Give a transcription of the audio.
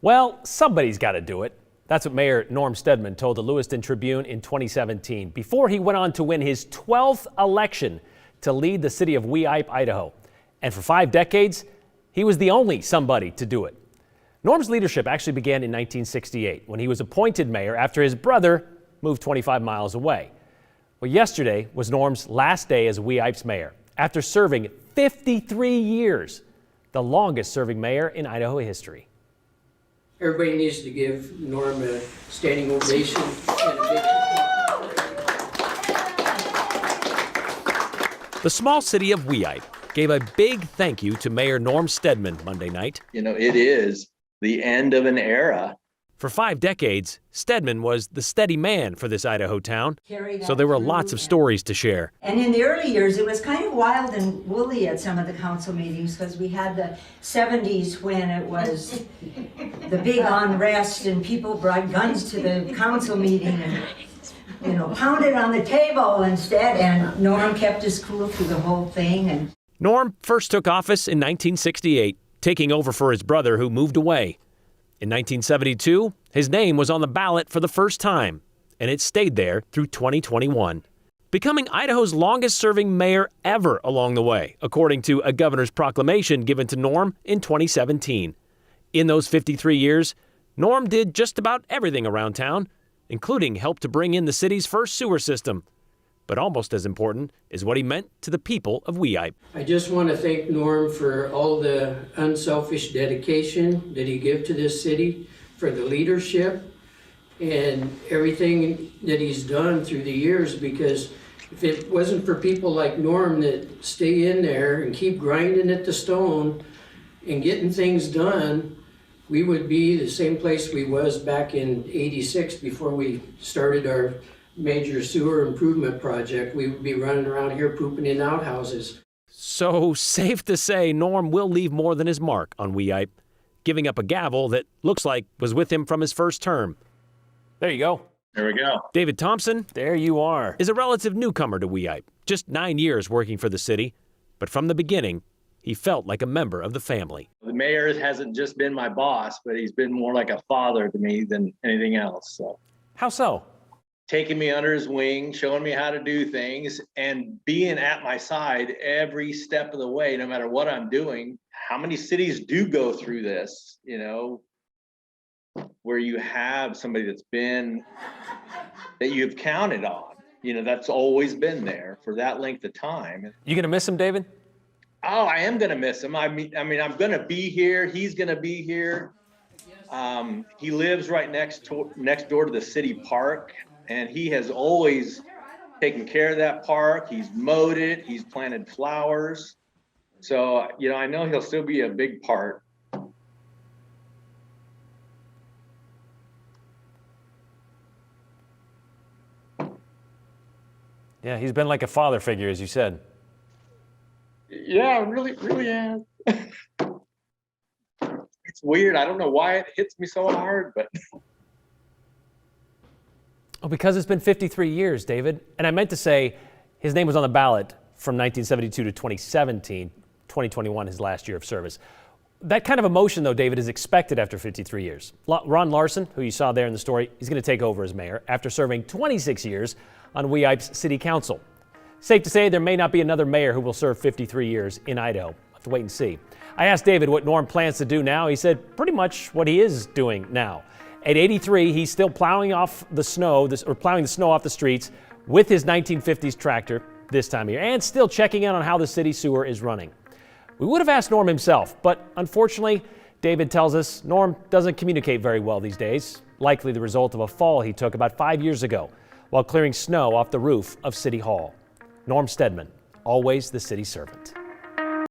Well, somebody's got to do it. That's what Mayor Norm Steadman told the Lewiston Tribune in 2017 before he went on to win his 12th election to lead the city of Weippe, Idaho. And for 5 decades, he was the only somebody to do it. Norm's leadership actually began in 1968 when he was appointed mayor after his brother moved 25 miles away. Well, yesterday was Norm's last day as Weipe's mayor after serving 53 years, the longest serving mayor in Idaho history. Everybody needs to give Norm a standing ovation and a big... The small city of Weippe gave a big thank you to Mayor Norm Steadman Monday night. You know, it is the end of an era. For 5 decades, Steadman was the steady man for this Idaho town, so there were lots of stories to share. And in the early years, it was kind of wild and woolly at some of the council meetings because we had the 70s when it was the big unrest and people brought guns to the council meeting and, pounded on the table instead. And Norm kept us cool through the whole thing. And Norm first took office in 1968, taking over for his brother who moved away. In 1972, his name was on the ballot for the first time, and it stayed there through 2021, becoming Idaho's longest-serving mayor ever along the way, according to a governor's proclamation given to Norm in 2017. In those 53 years, Norm did just about everything around town, including help to bring in the city's first sewer system. But almost as important is what he meant to the people of Weippe. I just want to thank Norm for all the unselfish dedication that he gave to this city, for the leadership and everything that he's done through the years, because if it wasn't for people like Norm that stay in there and keep grinding at the stone and getting things done, we would be the same place we was back in '86 before we started our major sewer improvement project. We would be running around here pooping in outhouses. So safe to say Norm will leave more than his mark on Weippe, giving up a gavel that looks like was with him from his first term. There you go. There we go. David Thompson, there you are, is a relative newcomer to Weippe, just 9 years working for the city, but from the beginning, he felt like a member of the family. The mayor hasn't just been my boss, but he's been more like a father to me than anything else. So. How so? Taking me under his wing, showing me how to do things, and being at my side every step of the way, no matter what I'm doing. How many cities do go through this, where you have somebody that you've counted on, that's always been there for that length of time. You gonna miss him, David? Oh, I am gonna miss him. I mean, I'm gonna be here. He's gonna be here. He lives right next door to the city park. And he has always taken care of that park. He's mowed it. He's planted flowers. So, I know he'll still be a big part. Yeah, he's been like a father figure, as you said. Yeah, really, really has. It's weird. I don't know why it hits me so hard, but... Oh, because it's been 53 years, David. And I meant to say his name was on the ballot from 1972 to 2017, 2021, his last year of service. That kind of emotion, though, David, is expected after 53 years. Ron Larson, who you saw there in the story, he's going to take over as mayor after serving 26 years on Weipe's city council. Safe to say there may not be another mayor who will serve 53 years in Idaho. We'll have to wait and see. I asked David what Norm plans to do now. He said pretty much what he is doing now. At 83, he's still plowing the snow off the streets with his 1950s tractor this time of year, and still checking in on how the city sewer is running. We would have asked Norm himself, but unfortunately, David tells us Norm doesn't communicate very well these days, likely the result of a fall he took about 5 years ago while clearing snow off the roof of City Hall. Norm Steadman, always the city servant.